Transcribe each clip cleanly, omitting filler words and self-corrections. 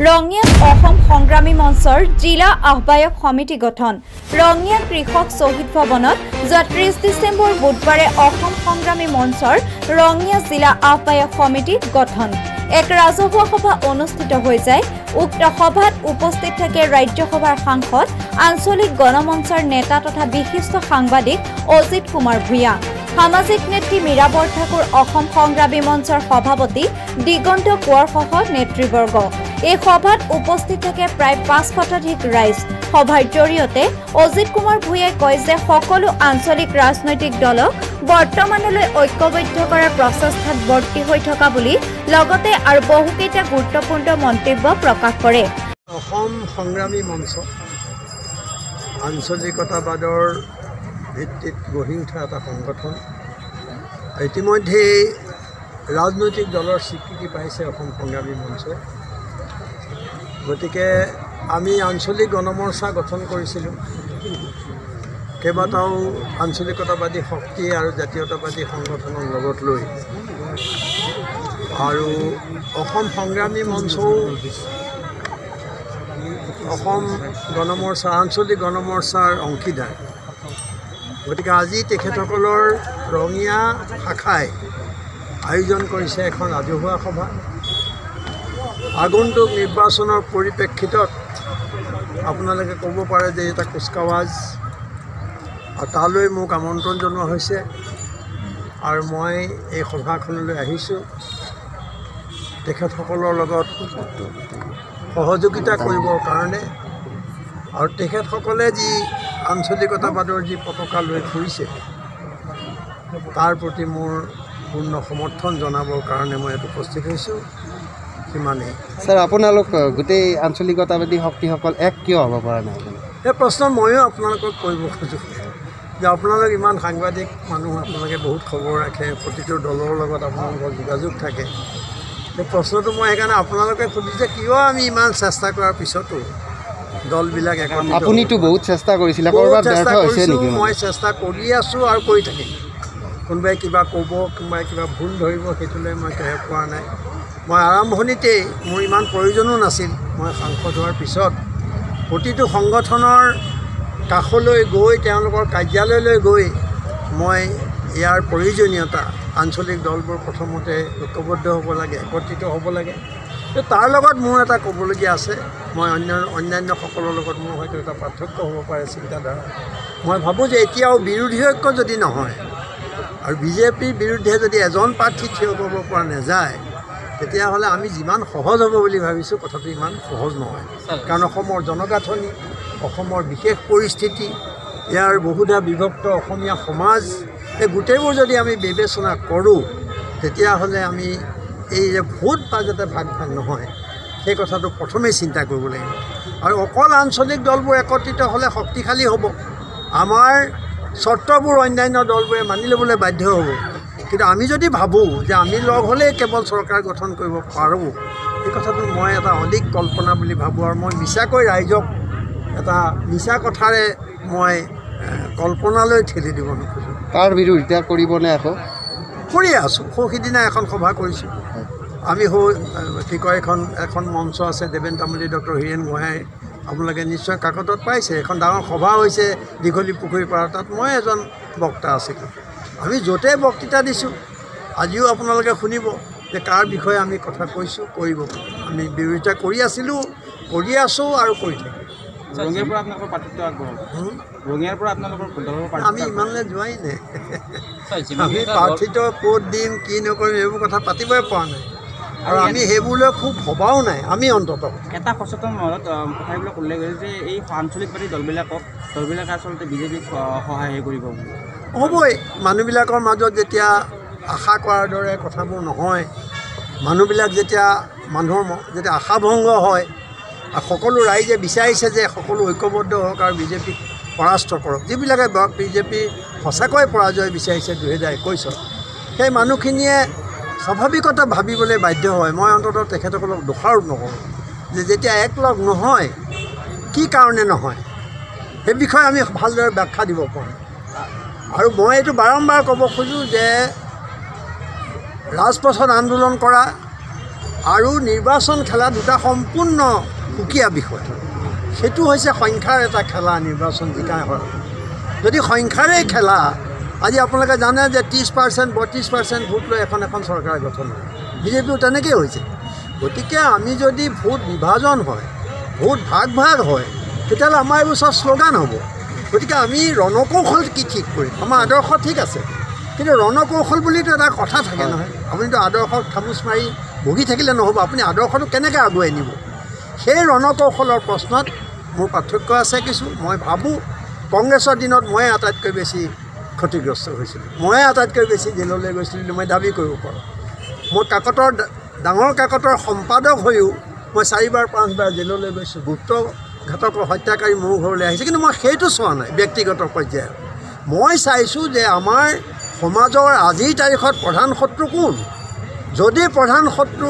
ৰঙিয়াত অসম সংগ্ৰামী মঞ্চৰ জিলা আহ্বায়ক সমিতি গঠন। ৰঙিয়া কৃষক শ্বহীদ ভৱনত ৩০ ডিচেম্বৰ বুধবাৰে অসম সংগ্ৰামী মঞ্চৰ ৰঙিয়া জিলা আহ্বায়ক সমিতি গঠন। এক ৰাজহুৱা সভা অনুষ্ঠিত হৈ যায়। উক্ত সভাত উপস্থিত থাকে ৰাজ্যসভাৰ সাংসদ, আঞ্চলিক গণমঞ্চৰ নেতা তথা বিশিষ্ট সাংবাদিক অজিত কুমাৰ ভূঞা, সামাজিক নেত্ৰী মীৰা বৰঠাকুৰ, অসম সংগ্ৰামী মঞ্চৰ সভাপতি দিগন্ত কোঁৱৰসহ নেতৃবৰ্গ। এই সভাত উপস্থিত থাকে প্ৰায় ৫০০তধিক ৰাইজ। সভাৰ জৰিয়তে অজিত কুমাৰ ভূঞাই কয় যে সকলো আঞ্চলিক ৰাজনৈতিক দলক বৰ্তমানলৈ ঐক্যবদ্ধ কৰাৰ প্ৰচেষ্টাত বৰ্তি হৈ থকা বুলি লগতে আৰু বহুকেইটা গুৰুত্বপূৰ্ণ মন্তব্য প্ৰকাশ কৰে। অসম সংগ্ৰামী মঞ্চ আঞ্চলিকতাবাদৰ ভিত্তিত গঢ়ি উঠা এটা সংগঠন। ইতিমধ্যে ৰাজনৈতিক দলৰ স্বীকৃতি পাইছে অসম সংগ্ৰামী মঞ্চই। গতিকে আমি আঞ্চলিক গণমৰ্চা গঠন কৰিছিলোঁ। কেইবাটাও আঞ্চলিকতাবাদী শক্তি আৰু জাতীয়তাবাদী সংগঠনৰ লগত লৈ, আৰু অসম সংগ্ৰামী মঞ্চও অসম গণমৰ্চা আঞ্চলিক গণমৰ্চাৰ অংশীদাৰ। গতিকে আজি তেখেতসকলৰ ৰঙিয়া শাখাই আয়োজন কৰিছে এখন ৰাজহুৱা সভা। আগন্তুক নিৰ্বাচনৰ পৰিপ্ৰেক্ষিতত আপোনালোকে ক'ব পাৰে যে এটা কুচকাৱাজ, আৰু তালৈ মোক আমন্ত্ৰণ জনোৱা হৈছে আৰু মই এই সভাখনলৈ আহিছোঁ তেখেতসকলৰ লগত সহযোগিতা কৰিবৰ কাৰণে। আৰু তেখেতসকলে যি আঞ্চলিকতাবাদৰ যি পতাকা লৈ ফুৰিছে তাৰ প্ৰতি মোৰ পূৰ্ণ সমৰ্থন জনাবৰ কাৰণে মই ইয়াত উপস্থিত হৈছোঁ। সিমানেই। ছাৰ, আপোনালোক গোটেই আঞ্চলিকতাবাদী শক্তিসকল এক কিয় হ'ব পৰা নাই? এই প্ৰশ্ন ময়ো আপোনালোকক কৰিব খোজোঁ যে আপোনালোক ইমান সাংবাদিক মানুহ, আপোনালোকে বহুত খবৰ ৰাখে, প্ৰতিটো দলৰ লগত আপোনালোকৰ যোগাযোগ থাকে। এই প্ৰশ্নটো মই সেইকাৰণে আপোনালোকে সুধিছে কিয় আমি ইমান চেষ্টা কৰাৰ পিছতো দলবিলাক একত্ৰিত। আপুনিতো বহুত চেষ্টা কৰিছিলে, মই চেষ্টা কৰি আছোঁ আৰু কৰি থাকিম। কোনোবাই কিবা ক'ব, কোনোবাই কিবা ভুল ধৰিব, সেইটোলৈ মই কেহে পোৱা নাই। মই আৰম্ভণিতেই মোৰ ইমান প্ৰয়োজনো নাছিল। মই সাংসদ হোৱাৰ পিছত প্ৰতিটো সংগঠনৰ কাষলৈ গৈ, তেওঁলোকৰ কাৰ্যালয়লৈ গৈ মই ইয়াৰ প্ৰয়োজনীয়তা, আঞ্চলিক দলবোৰ প্ৰথমতে ঐক্যবদ্ধ হ'ব লাগে, একত্ৰিত হ'ব লাগে। তাৰ লগত মোৰ এটা ক'বলগীয়া আছে। মই অন্যান্যসকলৰ লগত মোৰ হয়তো এটা পাৰ্থক্য হ'ব পাৰে চিন্তাধাৰা। মই ভাবোঁ যে এতিয়াও বিৰোধী ঐক্য যদি নহয় আৰু বিজেপিৰ বিৰুদ্ধে যদি এজন প্ৰাৰ্থী থিয় কৰিব পৰা নাযায়, তেতিয়াহ'লে আমি যিমান সহজ হ'ব বুলি ভাবিছোঁ কথাটো ইমান সহজ নহয়। কাৰণ অসমৰ জনগাঁথনি, অসমৰ বিশেষ পৰিস্থিতি, ইয়াৰ বহুধা বিভক্ত অসমীয়া সমাজ, এই গোটেইবোৰ যদি আমি বিবেচনা কৰোঁ তেতিয়াহ'লে আমি এই যে ভোট বা যাতে ভাগ ভাগ নহয় সেই কথাটো প্ৰথমেই চিন্তা কৰিব লাগিব। আৰু অকল আঞ্চলিক দলবোৰ একত্ৰিত হ'লে শক্তিশালী হ'ব। আমাৰ চৰ্তবোৰ অন্যান্য দলবোৰে মানি ল'বলৈ বাধ্য হ'ব। কিন্তু আমি যদি ভাবোঁ যে আমি লগ হ'লেই কেৱল চৰকাৰ গঠন কৰিব পাৰোঁ, এই কথাটো মই এটা অধিক কল্পনা বুলি ভাবোঁ। আৰু মই মিছাকৈ ৰাইজক এটা মিছা কথাৰে মই কল্পনালৈ ঠেলি দিব নোখোজোঁ। তাৰ বিৰোধিতা কৰিবনে? আকৌ কৰিয়ে আছোঁ। সিদিনা এখন সভা কৰিছোঁ আমি। কি কয়, এখন মঞ্চ আছে দেৱেন তামুলী, ডক্টৰ হীৰেণ গোহাঁই, আপোনালোকে নিশ্চয় কাকতত পাইছে। এখন ডাঙৰ সভা হৈছে দীঘলী পুখুৰীৰ পাৰত, তাত মই এজন বক্তা আছিলোঁ। আমি য'তে বক্তৃতা দিছোঁ, আজিও আপোনালোকে শুনিব যে কাৰ বিষয়ে আমি কথা কৈছোঁ। কৰিব, আমি বিৰোধিতা কৰি আছিলোঁ, কৰি আছোঁ আৰু কৰি থাকিম। আমি ইমানলৈ যোৱাই নাই। আমি প্ৰাৰ্থিত ক'ত দিম, কি নকৰিম, এইবোৰ কথা পাতিবই পৰা নাই আৰু আমি সেইবোৰলৈ খুব ভবাও নাই। আমি অন্ততঃ এটা সচেতন মহলত কথাবিলাক উল্লেখ কৰিছে যে এই আঞ্চলিকবাদী দলবিলাকে আচলতে বিজেপিক সহায় কৰিব। হ'বই। মানুহবিলাকৰ মাজত যেতিয়া আশা কৰাৰ দৰে কথাবোৰ নহয়, মানুহবিলাক যেতিয়া আশাভংগ হয়, আৰু সকলো ৰাইজে বিচাৰিছে যে সকলো ঐক্যবদ্ধ হওক আৰু বিজেপিক পৰাস্ত কৰক, যিবিলাকে বিজেপি সঁচাকৈ পৰাজয় বিচাৰিছে 2021, সেই মানুহখিনিয়ে স্বাভাৱিকতে ভাবিবলৈ বাধ্য হয়। মই অন্ততঃ তেখেতসকলক দোষাৰোপ নকৰোঁ যে যেতিয়া একলগ নহয়, কি কাৰণে নহয় সেই বিষয়ে আমি ভালদৰে ব্যাখ্যা দিব পাৰোঁ। আৰু মই এইটো বাৰম্বাৰ ক'ব খোজোঁ যে ৰাজপথত আন্দোলন কৰা আৰু নিৰ্বাচন খেলা দুটা সম্পূৰ্ণ সুকীয়া বিষয়। সেইটো হৈছে সংখ্যাৰ এটা খেলা, নিৰ্বাচন জিকা হয়। যদি সংখ্যাৰে খেলা, আজি আপোনালোকে জানে যে 30% 32% ভোট লৈ এখন চৰকাৰ গঠন হয়। বিজেপিও তেনেকৈ হৈছে। গতিকে আমি যদি ভোট বিভাজন হয়, ভোট ভাগ হয়, তেতিয়াহ'লে আমাৰ এইবোৰ চব শ্লোগান হ'ব। গতিকে আমি ৰণকৌশল কি ঠিক কৰিম? আমাৰ আদৰ্শ ঠিক আছে, কিন্তু ৰণকৌশল বুলিতো এটা কথা থাকে নহয়। আপুনিতো আদৰ্শক খামোচ মাৰি বহি থাকিলে নহ'ব। আপুনি আদৰ্শটো কেনেকৈ আগুৱাই নিব? সেই ৰণকৌশলৰ প্ৰশ্নত মোৰ পাৰ্থক্য আছে কিছু। মই ভাবোঁ কংগ্ৰেছৰ দিনত মই আটাইতকৈ বেছি ক্ষতিগ্ৰস্ত হৈছিলোঁ, মই আটাইতকৈ বেছি জেললৈ গৈছিলোঁ বুলি মই দাবী কৰিব পাৰোঁ। মই ডাঙৰ কাকতৰ সম্পাদক হৈও মই 4বাৰ 5বাৰ জেললৈ গৈছোঁ। গুপ্তঘাতকৰ হত্যাকাৰী মোৰ ঘৰলৈ আহিছে, কিন্তু মই সেইটো চোৱা নাই ব্যক্তিগত পৰ্যায়ত। মই চাইছোঁ যে আমাৰ সমাজৰ আজিৰ তাৰিখত প্ৰধান শত্ৰু কোন? যদি প্ৰধান শত্ৰু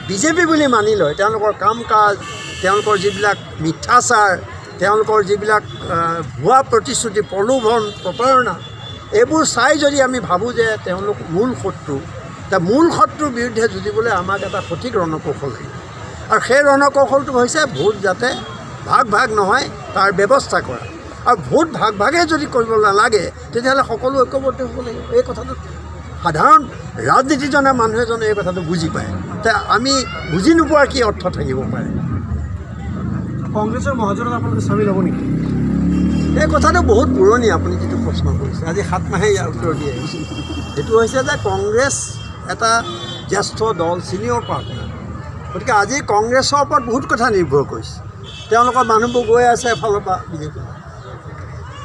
বিজেপি বুলি মানি লয়, তেওঁলোকৰ কাম কাজ, তেওঁলোকৰ যিবিলাক মিথ্যাচাৰ, তেওঁলোকৰ যিবিলাক ভুৱা প্ৰতিশ্ৰুতি, প্ৰলোভন, প্ৰতাৰণা, এইবোৰ চাই যদি আমি ভাবোঁ যে তেওঁলোক মূল শত্ৰু, মূল শত্ৰুৰ বিৰুদ্ধে যুঁজিবলৈ আমাক এটা সঠিক ৰণকৌশল লাগিব। আৰু সেই ৰণকৌশলটো হৈছে ভোট যাতে ভাগ নহয় তাৰ ব্যৱস্থা কৰা। আৰু ভোট ভাগে যদি কৰিব নালাগে, তেতিয়াহ'লে সকলো ঐক্যবদ্ধ হ'ব লাগিব। এই কথাটো সাধাৰণ ৰাজনীতি জনা মানুহ এজনে এই কথাটো বুজি পায়। তে আমি বুজি নোপোৱাৰ কি অৰ্থ থাকিব পাৰে? কংগ্ৰেছৰ মহাজনত আপোনালোকে চামিল হ'ব নেকি? এই কথাটো বহুত পুৰণি। আপুনি যিটো প্ৰশ্ন কৰিছে, আজি 7 মাহে ইয়াৰ উত্তৰ দি আহিছোঁ। সেইটো হৈছে যে কংগ্ৰেছ এটা জ্যেষ্ঠ দল, ছিনিয়ৰ পাৰ্টনাৰ। গতিকে আজি কংগ্ৰেছৰ ওপৰত বহুত কথা নিৰ্ভৰ কৰিছে। তেওঁলোকৰ মানুহবোৰ গৈ আছে এফালৰ পৰা বিজেপি,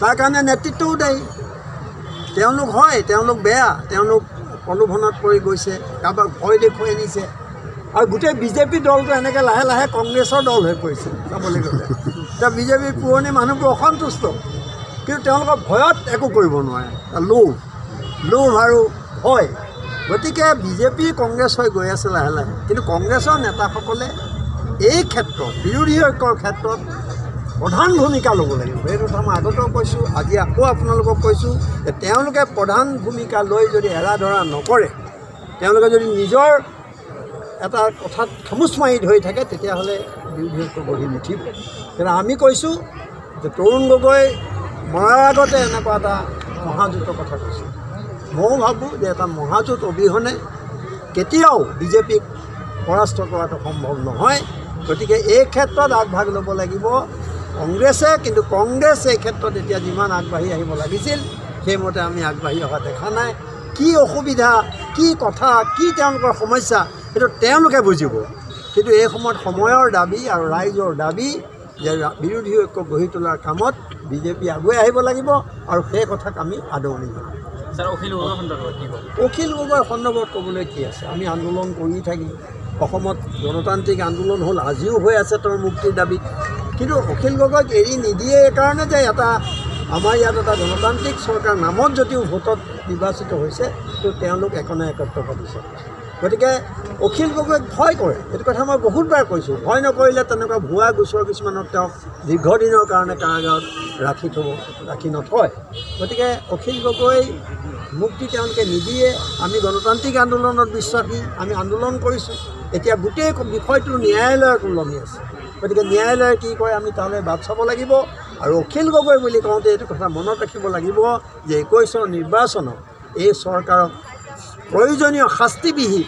তাৰ কাৰণে নেতৃত্বও দায়ী। তেওঁলোক বেয়া, তেওঁলোক প্ৰলোভনত পৰি গৈছে, কাৰোবাক ভয় দেখুৱাই নিছে। আৰু গোটেই বিজেপি দলটো এনেকৈ লাহে লাহে কংগ্ৰেছৰ দল হৈ পৰিছে চাবলৈ গ'লে। এতিয়া বিজেপিৰ পুৰণি মানুহবোৰ অসন্তুষ্ট, কিন্তু তেওঁলোকৰ ভয়ত একো কৰিব নোৱাৰে। লোভ আৰু ভয়। গতিকে বিজেপি কংগ্ৰেছ হৈ গৈ আছে লাহে লাহে। কিন্তু কংগ্ৰেছৰ নেতাসকলে এই ক্ষেত্ৰত, বিৰোধী ঐক্যৰ ক্ষেত্ৰত প্ৰধান ভূমিকা ল'ব লাগিব। এই কথা মই আগতেও কৈছোঁ, আজি আকৌ আপোনালোকক কৈছোঁ যে তেওঁলোকে প্ৰধান ভূমিকা লৈ যদি এৰা ধৰা নকৰে, তেওঁলোকে যদি নিজৰ এটা কথাত খামোচ মাৰি ধৰি থাকে, তেতিয়াহ'লে বিৰোধী ঐক্য গঢ়ি নুঠিব। কিন্তু আমি কৈছোঁ যে তৰুণ গগৈ মৰাৰ আগতে এনেকুৱা এটা মহাজোঁটৰ কথা কৈছোঁ। ময়ো ভাবোঁ যে এটা মহাজোঁট অবিহনে কেতিয়াও বিজেপিক পৰাস্ত কৰাটো সম্ভৱ নহয়। গতিকে এই ক্ষেত্ৰত আগভাগ ল'ব লাগিব কংগ্ৰেছে। কিন্তু কংগ্ৰেছ এই ক্ষেত্ৰত এতিয়া যিমান আগবাঢ়ি আহিব লাগিছিল, সেইমতে আমি আগবাঢ়ি অহা দেখা নাই। কি অসুবিধা, কি কথা, কি তেওঁলোকৰ সমস্যা, সেইটো তেওঁলোকে বুজিব। কিন্তু এই সময়ত সময়ৰ দাবী আৰু ৰাইজৰ দাবী যে বিৰোধী ঐক্য গঢ়ি তোলাৰ কামত বিজেপি আগুৱাই আহিব লাগিব, আৰু সেই কথাক আমি আদৰণি জনাম। অখিল গগৈৰ সন্দৰ্ভত ক'বলৈ কি আছে? আমি আন্দোলন কৰি থাকি অসমত গণতান্ত্ৰিক আন্দোলন হ'ল, আজিও হৈ আছে তেওঁৰ মুক্তিৰ দাবীত। কিন্তু অখিল গগৈক এৰি নিদিয়ে এইকাৰণে যে আমাৰ ইয়াত এটা গণতান্ত্ৰিক চৰকাৰ নামত যদিও ভোটত নিৰ্বাচিত হৈছে, তো তেওঁলোক একনে একত্ৰ পাতিছে। গতিকে অখিল গগৈক ভয় কৰে, এইটো কথা মই বহুতবাৰ কৈছোঁ। ভয় নকৰিলে তেনেকুৱা ভুৱা গোচৰ কিছুমানক তেওঁক দীৰ্ঘদিনৰ কাৰণে কাৰাগাৰত ৰাখি নথয়। গতিকে অখিল গগৈ মুক্তি তেওঁলোকে নিদিয়ে। আমি গণতান্ত্ৰিক আন্দোলনত বিশ্বাসী, আমি আন্দোলন কৰিছোঁ। এতিয়া গোটেই বিষয়টো ন্যায়ালয়ত ওলমি আছে। গতিকে ন্যায়ালয়ে কি কৰে আমি তালৈ বাট চাব লাগিব। আৰু অখিল গগৈ বুলি কওঁতে এইটো কথা মনত ৰাখিব লাগিব যে 21 নিৰ্বাচনত এই চৰকাৰক প্ৰয়োজনীয় শাস্তিবিহীন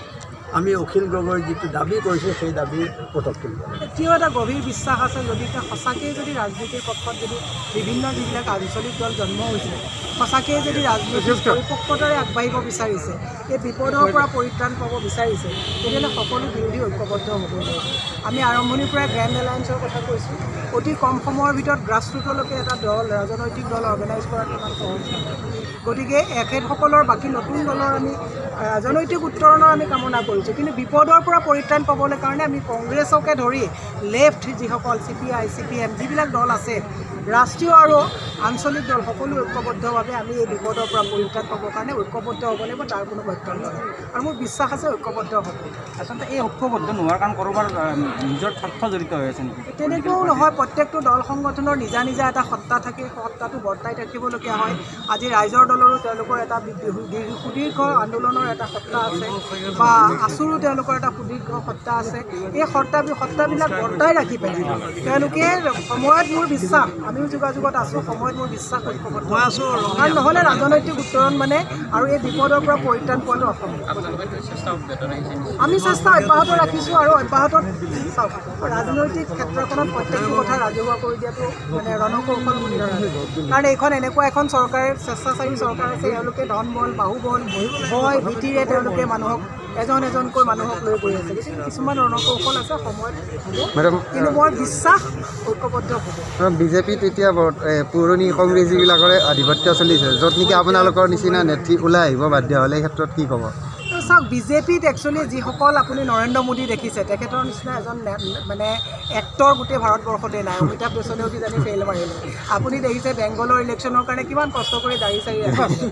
আমি অখিল গগৈৰ যিটো দাবী কৰিছোঁ, সেই দাবী পটক তুলিব। এতিয়াও এটা গভীৰ বিশ্বাস আছে, যদি সঁচাকৈয়ে যদি ৰাজনীতিৰ পক্ষত যদি বিভিন্ন যিবিলাক আঞ্চলিক দল জন্ম হৈছিল, সঁচাকৈয়ে যদি ৰাজনীতিৰ পৰিপক্কতাৰে আগবাঢ়িব বিচাৰিছে, এই বিপদৰ পৰা পৰিত্ৰাণ পাব বিচাৰিছে, তেতিয়াহ'লে সকলো বিৰোধী ঐক্যবদ্ধ হ'ব লাগিব। আমি আৰম্ভণিৰ পৰাই গ্ৰেণ্ড এলায়েন্সৰ কথা কৈছোঁ। অতি কম সময়ৰ ভিতৰত গ্ৰাছৰুটলৈকে এটা দল, ৰাজনৈতিক দল অৰ্গেনাইজ কৰাটো ইমান সহজ নহয়। গতিকে এখেতসকলৰ বাকী নতুন দলৰ আমি ৰাজনৈতিক উত্তৰণৰ আমি কামনা কৰিছোঁ। কিন্তু বিপদৰ পৰা পৰিত্ৰাণ পাবলৈ কাৰণে আমি কংগ্ৰেছকে ধৰি লেফ্ট যিসকল CPI, CPM যিবিলাক দল আছে, ৰাষ্ট্ৰীয় আৰু আঞ্চলিক দল সকলো ঐক্যবদ্ধভাৱে আমি এই বিপদৰ পৰা পৰিত্ৰাণ পাবৰ কাৰণে ঐক্যবদ্ধ হ'ব লাগিব। তাৰ কোনো বৈকল্প নাই, আৰু মোৰ বিশ্বাস আছে ঐক্যবদ্ধ হ'ব। আচলতে এই ঐক্যবদ্ধ নোহোৱাৰ কাৰণ ক'ৰবাৰ নিজৰ স্বাৰ্থ জড়িত হৈ আছে নেকি? তেনেকৈও নহয়, প্ৰত্যেকটো দল সংগঠনৰ নিজা নিজা এটা সত্তা থাকে, সত্তাটো বৰ্তাই ৰাখিবলগীয়া হয়। আজি ৰাইজৰ দলৰো তেওঁলোকৰ এটা সুদীৰ্ঘ আন্দোলনৰ এটা সত্তা আছে, বা আছুৰো তেওঁলোকৰ এটা সুদীৰ্ঘ সত্তা আছে। এই সত্তাবিলাক বৰ্তাই ৰাখি পেলাই তেওঁলোকে সময়ত মোৰ বিশ্বাস, আমিও যোগাযোগত আছোঁ, সময়ত মোৰ বিশ্বাস ঐক্যবদ্ধ কাৰণ নহ'লে ৰাজনৈতিক উত্তৰণ মানে আৰু এই বিপদৰ পৰা পৰিত্ৰাণ পোৱাটো অসম্ভৱ। আমি চেষ্টা অব্যাহত ৰাখিছোঁ আৰু অব্যাহত চাওক, ৰাজনৈতিক ক্ষেত্ৰখনত প্ৰত্যেকটো কথা ৰাজহুৱা কৰি দিয়াটো মানে ৰণকৌশল বুলি ধৰা হয়। কাৰণ এইখন এনেকুৱা এখন চৰকাৰে স্বেচ্ছাচাৰী চৰকাৰ আছে, তেওঁলোকে ধন বল বাহুবল ভয় ভীতিৰে তেওঁলোকে মানুহক এজনকৈ মানুহক লৈ গৈ আছে। কিছুমান ৰণকৌশল আছে, সময়ত হ'ব, কিন্তু মই বিশ্বাস ঐক্যবদ্ধ হ'ব। বিজেপিত এতিয়া পুৰণি কংগ্ৰেছ যিবিলাকৰে আধিপত্য চলিছে, য'ত নেকি আপোনালোকৰ নিচিনা নেত্ৰী ওলাই আহিব বাধ্য হ'লে এই ক্ষেত্ৰত কি ক'ব? চাওক, বিজেপিত একচুৱেলি যিসকল আপুনি নৰেন্দ্ৰ মোদী দেখিছে, তেখেতৰ নিচিনা এজন মানে এক্টৰ গোটেই ভাৰতবৰ্ষতে নাই। অমিতাভ বচ্চনেও কিজানি ফেইল মাৰিলে। আপুনি দেখিছে বেংগলৰ ইলেকশ্যনৰ কাৰণে কিমান কষ্ট কৰি দাড়ি চাৰি ৰাখিছে।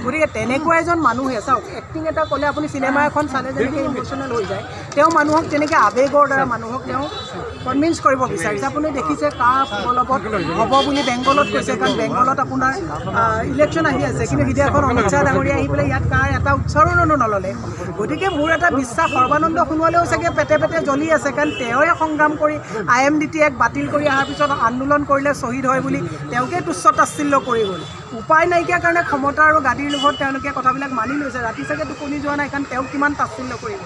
গতিকে তেনেকুৱা এজন মানুহে চাওক, এক্টিং এটা ক'লে আপুনি চিনেমা এখন চালে যেনেকৈ ইম'চনেল হৈ যায়, তেওঁ মানুহক তেনেকৈ আৱেগৰ দ্বাৰা মানুহক তেওঁ কনভিন্স কৰিব বিচাৰিছে। আপুনি দেখিছে কাৰ বলবৎ হ'ব বুলি বেংগলত কৈছে, কাৰণ বেংগলত আপোনাৰ ইলেকশ্যন আহি আছে, কিন্তু সিদিনাখন অমিত শ্বাহ ডাঙৰীয়া আহি পেলাই ইয়াত কাৰ এটা উচ্চাৰণো নল'লে। গতিকে মোৰ এটা বিশ্বাস, সৰ্বানন্দ সোণোৱালেও চাগে পেটে পেটে জ্বলি আছে, কাৰণ তেওঁৱে সংগ্ৰাম কৰি IMDT এক বাতিল কৰি অহাৰ পিছত আন্দোলন কৰিলে শ্বহীদ হয় বুলি তেওঁকে তুচ্ছ তাচ্ছিল্য কৰি গ'ল। উপায় নাইকিয়া কাৰণে ক্ষমতা আৰু গাদীৰ লোভত তেওঁলোকে কথাবিলাক মানি লৈছে। ৰাতি চাগে টোপনি যোৱা নাই, কাৰণ তেওঁক কিমান তাচ্ছিল্য কৰিব।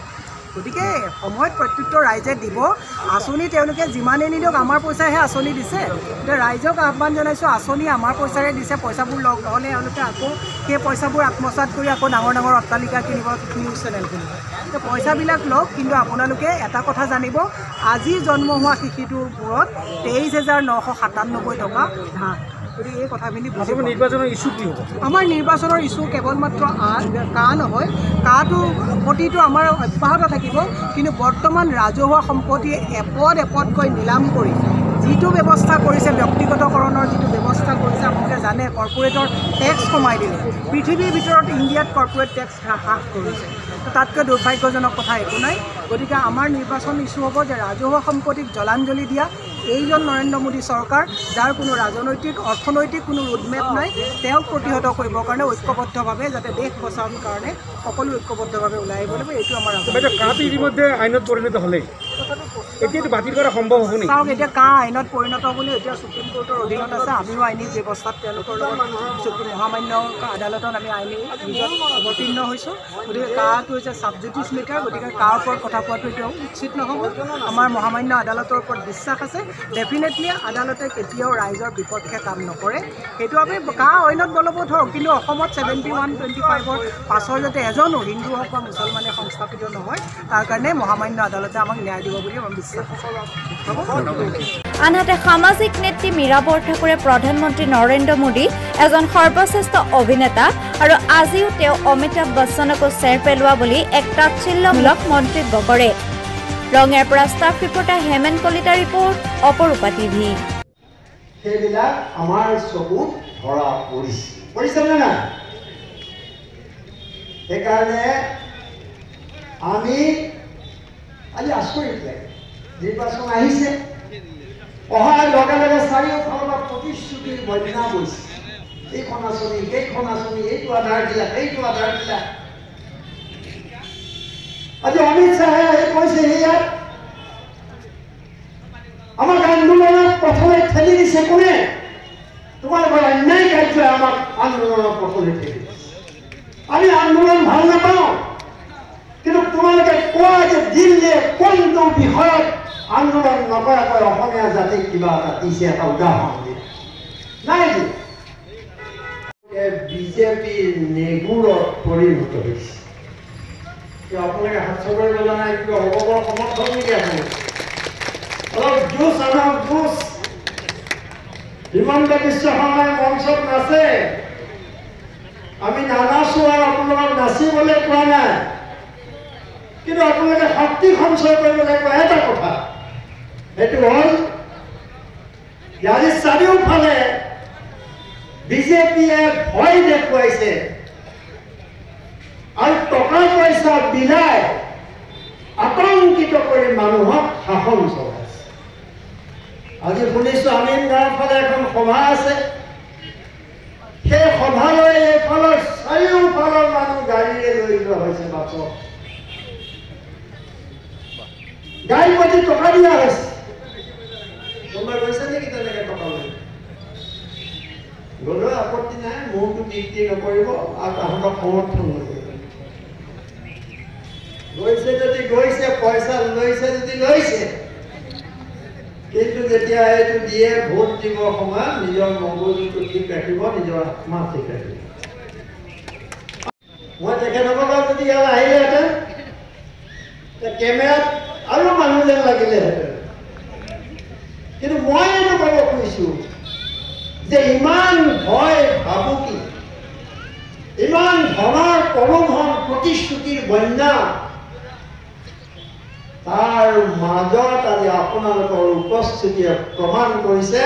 গতিকে সময়ত প্ৰত্যুত্তৰ ৰাইজে দিব। আঁচনি তেওঁলোকে যিমানেই নিদিয়ক, আমাৰ পইচাহে আঁচনি দিছে। এতিয়া ৰাইজক আহ্বান জনাইছোঁ, আঁচনি আমাৰ পইচাৰে দিছে, পইচাবোৰ লগ নহ'লে এওঁলোকে আকৌ সেই পইচাবোৰ আত্মসাৎ কৰি আকৌ ডাঙৰ ডাঙৰ অট্টালিকা কিনিব, নিউজ চেনেল কিনিব। তো পইচাবিলাক লওক, কিন্তু আপোনালোকে এটা কথা জানিব, আজি জন্ম হোৱা শিশুটোৰ মূৰত 23,997 টকা ধান। গতিকে এই কথাখিনি বুজিব। নিৰ্বাচনৰ ইছ্যু কি হ'ব? আমাৰ নিৰ্বাচনৰ ইছ্যু কেৱল মাত্ৰ কা নহয়, কাটো সম্পত্তিটো আমাৰ অব্যাহত থাকিব, কিন্তু বৰ্তমান ৰাজহুৱা সম্পত্তিয়ে এপদকৈ নিলাম কৰি যিটো ব্যৱস্থা কৰিছে, ব্যক্তিগতকৰণৰ যিটো ব্যৱস্থা কৰিছে, আপোনালোকে জানে কৰ্পোৰেটৰ টেক্স কমাই দিলে। পৃথিৱীৰ ভিতৰত ইণ্ডিয়াত কৰ্পোৰেট টেক্স হ্ৰাস কৰিছে। তাতকৈ দুৰ্ভাগ্যজনক কথা একো নাই। গতিকে আমাৰ নিৰ্বাচন ইছ্যু হ'ব যে ৰাজহুৱা সম্পত্তিক জলাঞ্জলি দিয়া এইজন নৰেন্দ্ৰ মোদী চৰকাৰ, যাৰ কোনো ৰাজনৈতিক অৰ্থনৈতিক কোনো ৰোডমেপ নাই, তেওঁক প্ৰতিহত কৰিবৰ কাৰণে ঐক্যবদ্ধভাৱে যাতে দেশ বচাবৰ কাৰণে সকলো ঐক্যবদ্ধভাৱে ওলাই আহিব লাগিব। এইটো আমাৰ ইতিমধ্যে আইনত পৰিণত হ'লেই, এতিয়াতো বাতিল কৰা সম্ভৱ হ'ব নেকি? চাওক, এতিয়া আইনত পৰিণত হ'বলৈ এতিয়া সুপ্ৰিম কোৰ্টৰ অধীনত আছে। আমিও আইনী ব্যৱস্থাত তেওঁলোকৰ লগত মহামান্য আদালতত আমি আইনী নিজত অৱতীৰ্ণ হৈছোঁ। গতিকে কাটো হৈছে ছাবজুডিচ মেটাৰ, গতিকে কাৰ ওপৰত কথা কোৱাটো এতিয়া উচিত নহ'ব। আমাৰ মহামান্য আদালতৰ ওপৰত বিশ্বাস আছে। ডেফিনেটলি আদালতে কেতিয়াও ৰাইজৰ বিপক্ষে কাম নকৰে। সেইটো আমি আইনত বলবৎ হওক, কিন্তু অসমত 7125 পাছৰ যাতে এজনো হিন্দু হওক বা মুছলমানে সংস্থাপিত নহয়, তাৰ কাৰণে মহামান্য আদালতে আমাক ন্যায় দিব বুলি আমি বিশ্বাস কৰোঁ। আনহাতে সামাজিক নেত্ৰী মীৰা বৰঠাকুৰে প্ৰধানমন্ত্ৰী নৰেন্দ্ৰ মোদী এজন সৰ্বশ্ৰেষ্ঠ অভিনেতা আৰু আজিও তেওঁ অমিতাভ বচ্চনকো চেৰ পেলোৱা বুলি এক তাচ্ছিল্যমূলক মন্তব্য কৰে। ৰঙিয়াৰ পৰা ষ্টাফ ৰিপৰ্টাৰ হেমেন কলিতাৰ ৰিপৰ্ট, অপৰূপা টিভি। সেইবিলাক আমাৰ চকুত ধৰা পৰিছেনে নাই? সেইকাৰণে আমি আজি আচৰিত লাগে, নিৰ্বাচন আহিছে, অহাৰ লগে লগে চাৰিওফালৰ প্ৰতিশ্ৰুতিৰ বন্যা গৈছে। এইখন আঁচনি, সেইখন আঁচনি, এইটো আধাৰ দিলা, সেইটো আধাৰ দিলা। আজি অমিত শ্বাহে কৈছে, ইয়াত আমাক আন্দোলনৰ পথলৈ ঠেলি দিছে কোনে? তোমালোকৰ অন্যায় কাৰ্যই আমাক আন্দোলনৰ পথলৈ ঠেলি দিছে। আমি আন্দোলন ভাল নাপাওঁ, কিন্তু তোমালোকে কোৱা যে দিল্লীয়ে কোনটো বিষয়ত আন্দোলন নকৰাকৈ অসমীয়া জাতিক কিবা এটা দিছে, এটা উদাহৰণ দিয়ে নাই। বিজেপিৰ নেগুৰত পৰিণত হৈছে। আপোনালোকে হাত চবৰে বজা নাই, কিবা অৱবৰ সমৰ্থন নেকি? আপুনি অলপ জোচ আনক, জোচ। হিমন্ত বিশ্ব শৰ্মাই মঞ্চত নাচে, আমি নানাচো আৰু আপোনালোকক নাচিবলৈ কোৱা নাই, কিন্তু আপোনালোকে শক্তি সঞ্চয় কৰিব লাগিব। এটা কথা, সেইটো হ'ল আজি চাৰিওফালে বিজেপিয়ে ভয় দেখুৱাইছে আৰু টকা পইচা বিলাই আতংকিত কৰি মানুহক শাসন চলাইছে। আজি শুনিছোঁ আমিন গাঁৱৰ ফালে এখন সভা আছে, সেই সভালৈ এইফালৰ চাৰিওফালৰ মানুহ গাড়ীৰে লৈ যোৱা হৈছে বাছত। গাড়ী প্ৰতি টকা দিয়া হৈছে কোনোবাই গৈছে নেকি তেনেকৈ টকা লৈ গ'লেও আপত্তি নাই মোৰতো তৃপ্তি নকৰিব আৰু তাহাঁতক সমৰ্থন নকৰিব গৈছে যদি গৈছে পইচা লৈছে যদি লৈছে কিন্তু যেতিয়া এইটো দিয়ে ভোট দিব সময়ত নিজৰ মগজুটো ঠিক ৰাখিব নিজৰ আত্মা ঠিক ৰাখিব মই তেখেতসকলক যদি ইয়াত আহিলেহেঁতেন কেমেৰাত আৰু মানুহ যেন লাগিলেহেঁতেন কিন্তু মই এইটো ক'ব খুজিছোঁ যে ইমান ভয় ভাবুকি ইমান ধনৰ প্ৰলোভন প্ৰতিশ্ৰুতিৰ বন্যা তাৰ মাজত আজি আপোনালোকৰ উপস্থিতিয়ে প্ৰমাণ কৰিছে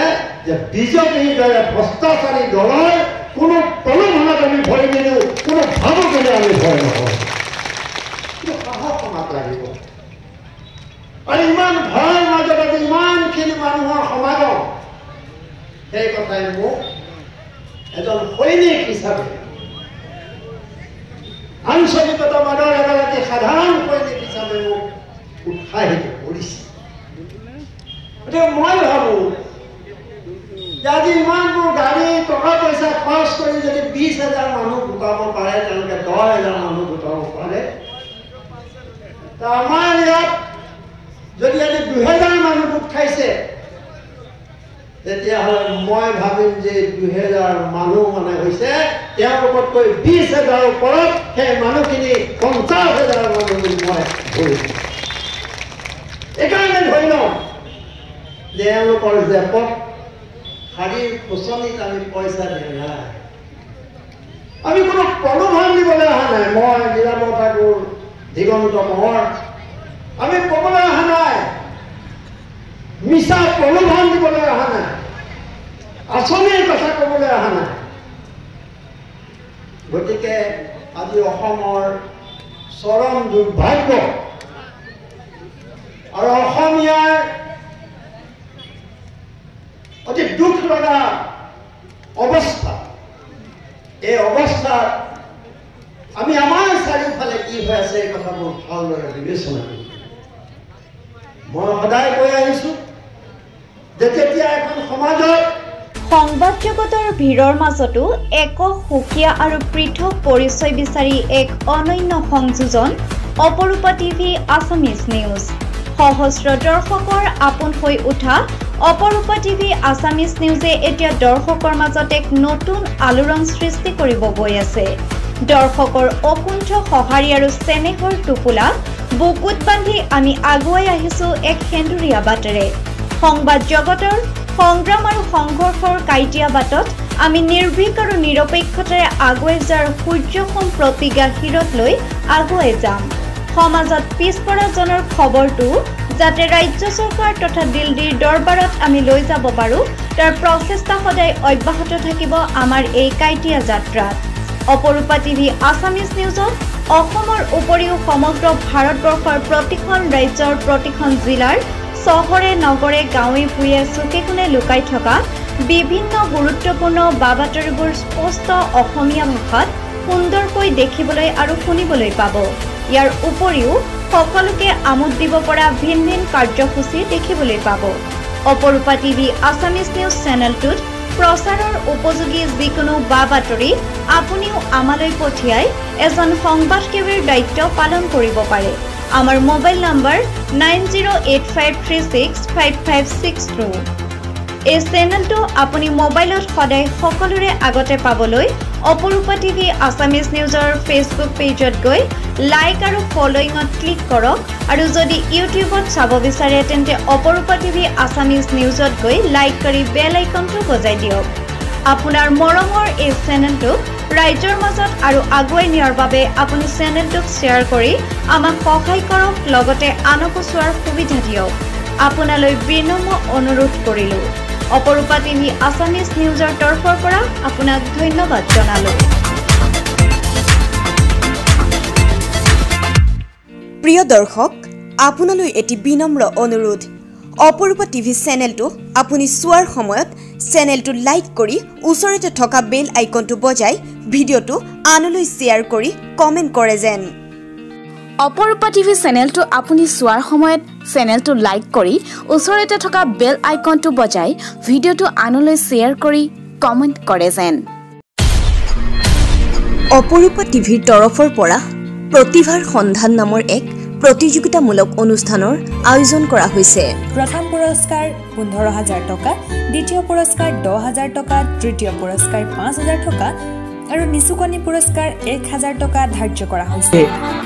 যে বিজেপিৰ দৰে ভ্ৰষ্টাচাৰী দলৰ কোনো প্ৰলোভনত আমি ভয় নিদিওঁ কোনো ভাবুকিলে আমি ভয় নকৰোঁ কিন্তু সাহস আমাক লাগিব আৰু ইমান ভয়ৰ মাজত আজি ইমানখিনি মানুহৰ সমাগম সেই কথাই মোক এজন সৈনিক হিচাপে আঞ্চলিকতাবাদৰ এগৰাকী সাধাৰণ সৈনিক হিচাপে মোক উৎসাহিত কৰিছে গতিকে মই ভাবোঁ যে আজি ইমানবোৰ গাড়ী টকা পইচা খৰচ কৰি যদি 20,000 মানুহ গোটাব পাৰে তেওঁলোকে 10,000 মানুহ গোটাব পাৰে আমাৰ ইয়াত যদি আজি 2,000 মানুহ গোট খাইছে তেতিয়াহ'লে মই ভাবিম যে 2,000 মানুহ মানে হৈছে তেওঁলোকতকৈ 20,000 ওপৰত সেই মানুহখিনি 50,000 মানুহ বুলি মই ধৰিছোঁ এইকাৰণে ধৰি লওঁ যে এওঁলোকৰ জেপত শাৰীৰ খোচনিত আমি পইচা দিয়া নাই আমি কোনো প্ৰলোভন দিবলৈ অহা নাই মই নিৰাপদ ঠাকুৰ দিগন্ত কোঁৱৰ আমি ক'বলৈ অহা নাই মিছা প্ৰলোভন দিবলৈ অহা নাই আঁচনিৰ কথা ক'বলৈ অহা নাই গতিকে আজি অসমৰ চৰম দুৰ্ভাগ্য আৰু অসমীয়াৰ অতি দুখ লগা অৱস্থা এই অৱস্থাত আমি আমাৰ চাৰিওফালে কি হৈ আছে এই কথাবোৰ ভালদৰে বিবেচনা কৰিম মই সদায় কৈ আহিছোঁ যে তেতিয়া এখন সমাজত সংবাদ জগতৰ ভিৰৰ মাজতো এক সুকীয়া আৰু পৃথক পৰিচয় বিচাৰি এক অনন্য সংযোজন অপৰূপা টিভি আছামিজ নিউজ সহস্ৰ দৰ্শকৰ আপোন হৈ উঠা অপৰূপা টিভি আছামিজ নিউজে এতিয়া দৰ্শকৰ মাজত এক নতুন আলোড়ন সৃষ্টি কৰিব গৈ আছে দৰ্শকৰ অকুণ্ঠ সঁহাৰি আৰু চেনেহৰ টোপোলা বুকুত বান্ধি আমি আগুৱাই আহিছোঁ এক সেন্দুৰীয়া বাটেৰে সংবাদ জগতৰ সংগ্ৰাম আৰু সংঘৰ্ষৰ কাইটিয়া বাটত আমি নিৰ্ভীক আৰু নিৰপেক্ষতাৰে আগুৱাই যোৱাৰ সূৰ্যসম প্ৰতিজ্ঞা শিৰত লৈ আগুৱাই যাম সমাজত পিছপৰাজনৰ খবৰটো যাতে ৰাজ্য চৰকাৰ তথা দিল্লীৰ দৰবাৰত আমি লৈ যাব পাৰোঁ তাৰ প্ৰচেষ্টা সদায় অব্যাহত থাকিব আমাৰ এই কাইটিয়া যাত্ৰাত অপৰূপা টিভি আছামিজ নিউজত অসমৰ উপৰিও সমগ্ৰ ভাৰতবৰ্ষৰ প্ৰতিখন ৰাজ্যৰ প্ৰতিখন জিলাৰ চহৰে নগৰে গাঁৱে ভূঞে চুকে কোণে লুকাই থকা বিভিন্ন গুৰুত্বপূৰ্ণ বাতৰিবোৰ স্পষ্ট অসমীয়া ভাষাত সুন্দৰকৈ দেখিবলৈ আৰু শুনিবলৈ পাব ইয়াৰ উপৰিও সকলোকে আমোদ দিব পৰা ভিন ভিন কাৰ্যসূচী দেখিবলৈ পাব অপৰূপা টিভি আছামিজ নিউজ চেনেলটোত প্ৰচাৰৰ উপযোগী যিকোনো বাতৰি আপুনিও আমালৈ পঠিয়াই এজন সংবাদসেৱীৰ দায়িত্ব পালন কৰিব পাৰে আমাৰ মোবাইল নম্বৰ 9085365562 এই চেনেলটো আপুনি মোবাইলত সদায় সকলোৰে আগতে পাবলৈ অপৰূপা টিভি আছামিজ নিউজৰ ফেচবুক পেজত গৈ লাইক আৰু ফলোইঙত ক্লিক কৰক আৰু যদি ইউটিউবত চাব বিচাৰে তেন্তে অপৰূপা টিভি আছামিজ নিউজত গৈ লাইক কৰি বেল আইকনটো বজাই দিয়ক আপোনাৰ মৰমৰ এই চেনেলটোক ৰাইজৰ মাজত আৰু আগুৱাই নিয়াৰ বাবে আপুনি চেনেলটোক শ্বেয়াৰ কৰি আমাক সহায় কৰক লগতে আনকো চোৱাৰ সুবিধা দিয়ক আপোনালৈ বিনম্ৰ অনুৰোধ কৰিলোঁ অপৰূপা টিভি আছামিজ নিউজৰ তৰফৰ পৰা আপোনাক ধন্যবাদ জনালোঁ প্ৰিয় দৰ্শক আপোনালৈ এটি বিনম্ৰ অনুৰোধ অপৰূপা টিভি চেনেলটো আপুনি চোৱাৰ সময়ত চেনেলটো লাইক কৰি ওচৰতে থকা বেল আইকনটো বজাই ভিডিঅ'টো আনলৈ শ্বেয়াৰ কৰি কমেণ্ট কৰে যেন অপৰূপা টিভি চেনেলটো আপুনি চোৱাৰ সময়ত চেনেলটো লাইক কৰি ওচৰতে থকা বেল আইকনটো বজাই ভিডিঅ'টো আনলৈ শ্বেয়াৰ কৰি কমেণ্ট কৰে যেন। অপৰূপা টিভিৰ তৰফৰ পৰা প্ৰতিভাৰ সন্ধান নামৰ এক প্ৰতিযোগিতামূলক অনুষ্ঠানৰ আয়োজন কৰা হৈছে। প্ৰথম পুৰস্কাৰ 15,000 টকা, দ্বিতীয় পুৰস্কাৰ 10,000 টকা, তৃতীয় পুৰস্কাৰ 5,000 টকা আৰু নিচুকনি পুৰস্কাৰ 1,000 টকা ধাৰ্য কৰা হৈছে।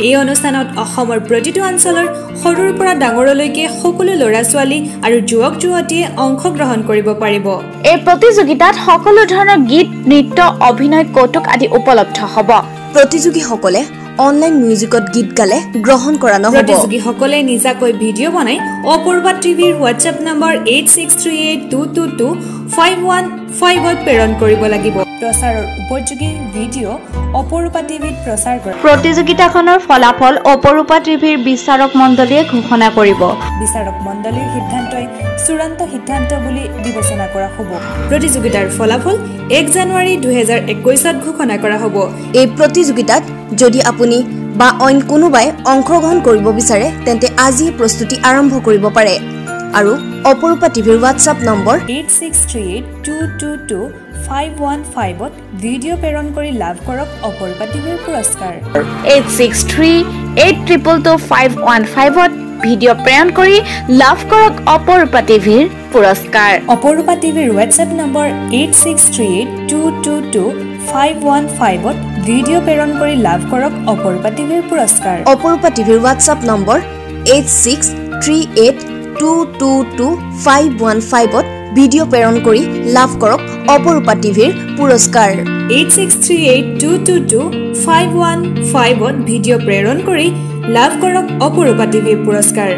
এই অনুষ্ঠানত অসমৰ প্ৰতিটো অঞ্চলৰ সৰুৰ পৰা ডাঙৰলৈকে সকলো ল'ৰা-ছোৱালী আৰু যুৱক-যুৱতীয়ে অংশগ্ৰহণ কৰিব পাৰিব। এই প্ৰতিযোগিতাত সকলো ধৰণৰ গীত, নৃত্য, অভিনয়, কৌতুক আদি উপলব্ধ হ'ব। প্ৰতিযোগীসকলে অনলাইন মিউজিকত গীত গালে গ্ৰহণ কৰা নহ'ব। প্ৰতিযোগীসকলে নিজাকৈ ভিডিঅ' বনাই অপূৰ্বা টিভিৰ হোৱাটছএপ নম্বৰ 8638222515ত প্ৰেৰণ কৰিব লাগিব। প্ৰচাৰৰ উপযোগী ভিডিঅ' অপূৰ্বা টিভিত প্ৰচাৰ কৰে। প্ৰতিযোগিতাখনৰ ফলাফল অপৰূপা টিভিৰ বিচাৰক মণ্ডলীয়ে ঘোষণা কৰিব। বিচাৰক মণ্ডলীৰ সিদ্ধান্তই চূড়ান্ত সিদ্ধান্ত বুলি বিবেচনা কৰা হ'ব। প্ৰতিযোগিতাৰ ফলাফল 1 জানুৱাৰী 2021ত ঘোষণা কৰা হ'ব। এই প্ৰতিযোগিতাত যদি আপুনি বা অইন কোনোবাই অংশগ্ৰহণ কৰিব বিচাৰে তেন্তে আজিয়ে প্ৰস্তুতি আৰম্ভ কৰিব পাৰে আৰু অপৰূপা টিভিৰ হোৱাটছআপ নম্বৰ 8638222515ত ভিডিঅ' প্ৰেৰণ কৰি লাভ কৰক অপৰূপা টিভিৰ পুৰস্কাৰ। 8638222515ত ভিডিঅ' প্ৰেৰণ কৰি লাভ কৰক অপৰূপা টিভিৰ পুৰস্কাৰ। অপৰূপা টিভিৰ হোৱাটছএপ নম্বৰ 8638222515ত ভিডিঅ' প্ৰেৰণ কৰি লাভ কৰক অপৰূপা টিভিৰ পুৰস্কাৰ। অপৰূপা টিভিৰ হোৱাটছআপ নম্বৰ 8638222515ত ভিডিঅ' প্ৰেৰণ কৰি লাভ কৰক অপৰূপা টিভিৰ পুৰস্কাৰ। 8638222515ত ভিডিঅ' প্ৰেৰণ কৰি লাভ কৰক অপৰূপা টিভিৰ পুৰস্কাৰ।